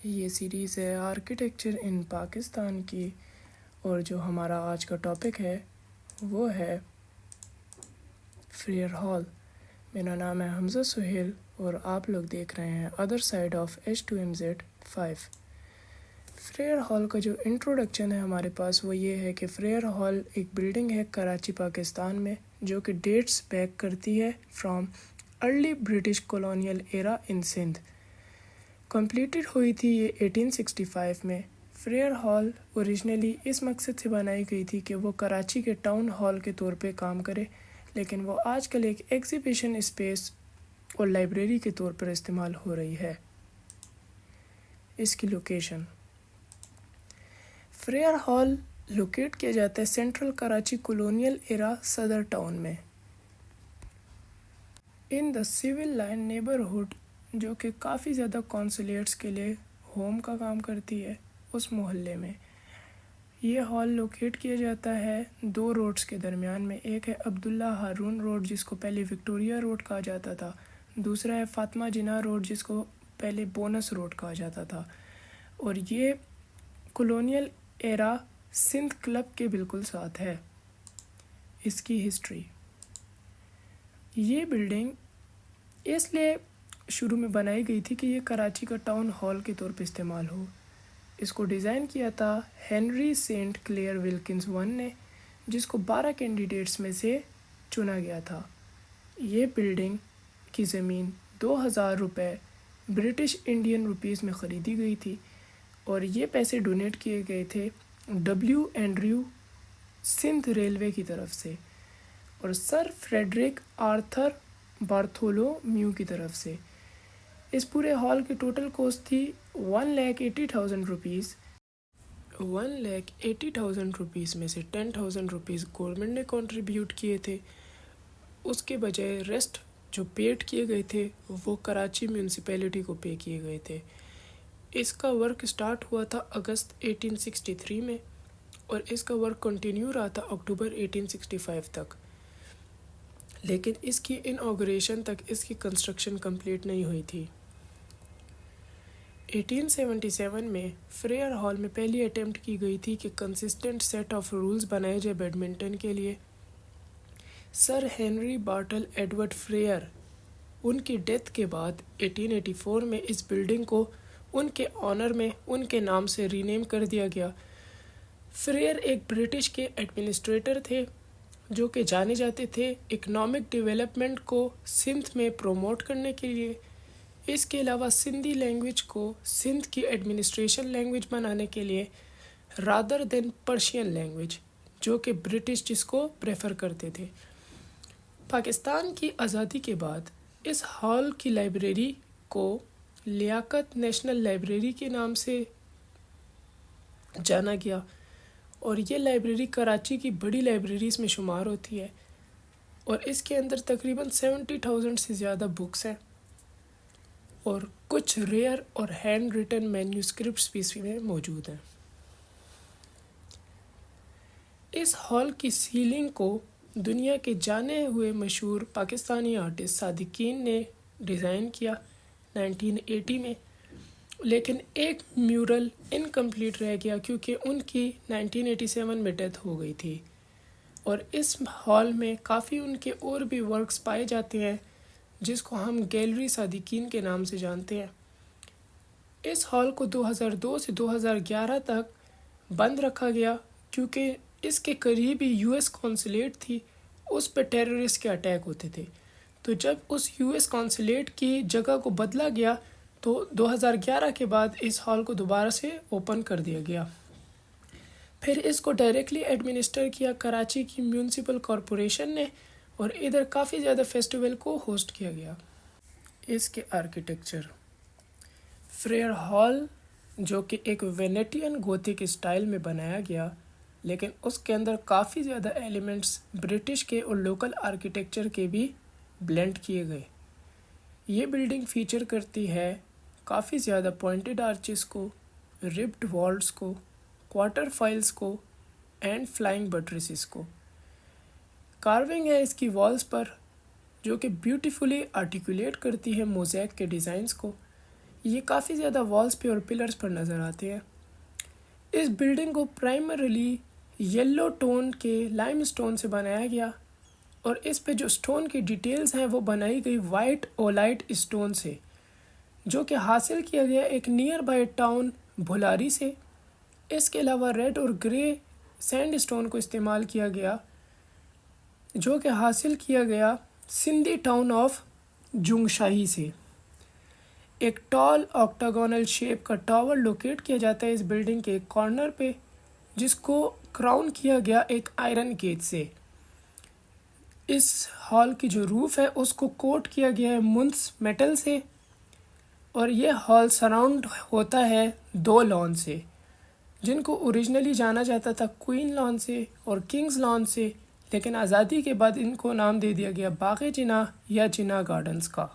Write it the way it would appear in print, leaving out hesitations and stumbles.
یہ سیریز ہے architecture in Pakistan کی، اور جو ہمارا آج کا ٹاپک ہے وہ ہے فریئر ہال۔ میرا نام ہے حمزہ سہیل اور آپ لوگ دیکھ رہے ہیں other side of H2MZ5۔ Frere Hall کا جو انٹروڈکشن ہے ہمارے پاس وہ یہ ہے کہ فریئر ہال ایک بلڈنگ ہے کراچی پاکستان میں، جو کہ ڈیٹس بیک کرتی ہے from early British colonial era in Sindh. Completed ہوئی تھی یہ 1865 میں۔ فریئر ہال اوریجنلی اس مقصد سے بنائی گئی تھی کہ وہ کراچی کے ٹاؤن ہال کے طور پہ کام کرے، لیکن وہ آج کل ایک ایگزیبیشن اسپیس اور لائبریری کے طور پر استعمال ہو رہی ہے۔ اس کی لوکیشن فریئر ہال لوکیٹ کیا جاتا ہے سینٹرل کراچی کولونیل ایرا صدر ٹاؤن میں، ان دا سول لائن نیبرہڈ، جو کہ کافی زیادہ کونسلیٹس کے لیے ہوم کا کام کرتی ہے اس محلے میں۔ یہ ہال لوکیٹ کیا جاتا ہے دو روڈز کے درمیان میں، ایک ہے عبداللہ ہارون روڈ جس کو پہلے وکٹوریہ روڈ کہا جاتا تھا، دوسرا ہے فاطمہ جناح روڈ جس کو پہلے بونس روڈ کہا جاتا تھا، اور یہ کولونیل ایرا سندھ کلب کے بالکل ساتھ ہے۔ اس کی ہسٹری، یہ بلڈنگ اس لیے شروع میں بنائی گئی تھی کہ یہ کراچی کا ٹاؤن ہال کے طور پہ استعمال ہو۔ اس کو ڈیزائن کیا تھا ہنری سینٹ کلیئر ولکنز ون نے، جس کو 12 کینڈیڈیٹس میں سے چنا گیا تھا۔ یہ بلڈنگ کی زمین 2000 روپے برٹش انڈین روپیز میں خریدی گئی تھی، اور یہ پیسے ڈونیٹ کیے گئے تھے ڈبلیو اینڈریو سندھ ریلوے کی طرف سے اور سر فریڈرک آرتھر بارتھولو میو کی طرف سے۔ اس پورے ہال کی ٹوٹل کوسٹ تھی 1,80,000 روپیز۔ 1,80,000 روپیز میں سے 10,000 روپیز گورنمنٹ نے کنٹریبیوٹ کیے تھے، اس کے بجائے ریسٹ جو پیڈ کیے گئے تھے وہ کراچی میونسپیلٹی کو پے کیے گئے تھے۔ اس کا ورک سٹارٹ ہوا تھا اگست 1863 میں، اور اس کا ورک کنٹینیو رہا تھا اکتوبر 1865 تک، لیکن اس کی انوگریشن تک اس کی کنسٹرکشن کمپلیٹ نہیں ہوئی تھی۔ 1877 میں فریئر ہال میں پہلی اٹیمپٹ کی گئی تھی کہ کنسسٹنٹ سیٹ آف رولز بنائے جائے بیڈمنٹن کے لیے۔ Sir Henry Bartle Edward Frere, ان کی ڈیتھ کے بعد 1884 میں اس بلڈنگ کو ان کے آنر میں ان کے نام سے ری نیم کر دیا گیا۔ فریئر ایک برٹش کے ایڈمنسٹریٹر تھے جو کہ جانے جاتے تھے اکنامک ڈیولپمنٹ کو سندھ میں پروموٹ کرنے کے لیے، اس کے علاوہ سندھی لینگویج کو سندھ کی ایڈمنسٹریشن لینگویج بنانے کے لیے رادر دین پرشین لینگویج، جو کہ برٹش جس کو پریفر کرتے تھے۔ پاکستان کی آزادی کے بعد اس ہال کی لائبریری کو لیاقت نیشنل لائبریری کے نام سے جانا گیا، اور یہ لائبریری کراچی کی بڑی لائبریریز میں شمار ہوتی ہے، اور اس کے اندر تقریباً 70,000 سے زیادہ بکس ہیں، اور کچھ ریئر اور ہینڈ ریٹن مینیوسکرپٹس بھی اس میں موجود ہیں۔ اس ہال کی سیلنگ کو دنیا کے جانے ہوئے مشہور پاکستانی آرٹسٹ صادقین نے ڈیزائن کیا 1980 میں، لیکن ایک میورل انکمپلیٹ رہ گیا کیونکہ ان کی 1987 میں ڈیتھ ہو گئی تھی، اور اس ہال میں کافی ان کے اور بھی ورکس پائے جاتے ہیں جس کو ہم گیلری صادقین کے نام سے جانتے ہیں۔ اس ہال کو 2002 سے 2011 تک بند رکھا گیا کیونکہ اس کے قریب ہی US قونصلیٹ تھی، اس پہ ٹیررسٹ کے اٹیک ہوتے تھے، تو جب اس US قونصلیٹ کی جگہ کو بدلا گیا تو 2011 کے بعد اس ہال کو دوبارہ سے اوپن کر دیا گیا۔ پھر اس کو ڈائریکٹلی ایڈمنسٹر کیا کراچی کی میونسپل کارپوریشن نے، اور ادھر کافی زیادہ فیسٹیول کو ہوسٹ کیا گیا۔ اس کے آرکیٹیکچر، فریئر ہال جو کہ ایک وینیٹین گوتھک اسٹائل میں بنایا گیا، لیکن اس کے اندر کافی زیادہ ایلیمنٹس برٹش کے اور لوکل آرکیٹیکچر کے بھی بلینڈ کیے گئے۔ یہ بلڈنگ فیچر کرتی ہے کافی زیادہ پوائنٹڈ آرچز کو، ربڈ والز کو، کوارٹر فائلز کو اینڈ فلائنگ بٹریسز کو۔ کارونگ ہے اس کی والز پر جو کہ بیوٹیفلی آرٹیکولیٹ کرتی ہے موزیک کے ڈیزائنز کو۔ یہ کافی زیادہ والز پہ اور پلرز پر نظر آتے ہیں۔ اس بلڈنگ کو پرائمریلی یلو ٹون کے لائم سٹون سے بنایا گیا اور اس پہ جو سٹون کی ڈیٹیلز ہیں وہ بنائی گئی وائٹ اولائٹ سٹون سے، جو کہ حاصل کیا گیا ایک نیئر بائی ٹاؤن بھولاری سے۔ اس کے علاوہ ریڈ اور گرے سینڈ سٹون کو استعمال کیا گیا، جو کہ حاصل کیا گیا سندھی ٹاؤن آف جنگ شاہی سے۔ ایک ٹال آکٹاگونل شیپ کا ٹاور لوکیٹ کیا جاتا ہے اس بلڈنگ کے ایک کارنر پہ، جس کو کراؤن کیا گیا ایک آئرن گیٹ سے۔ اس ہال کی جو روف ہے اس کو کوٹ کیا گیا ہے منس میٹل سے، اور یہ ہال سراؤنڈ ہوتا ہے 2 لان سے، جن کو اوریجنلی جانا جاتا تھا کوئین لان سے اور کنگز لان سے، لیکن آزادی کے بعد ان کو نام دے دیا گیا باغ جناح یا جناح گارڈنز کا۔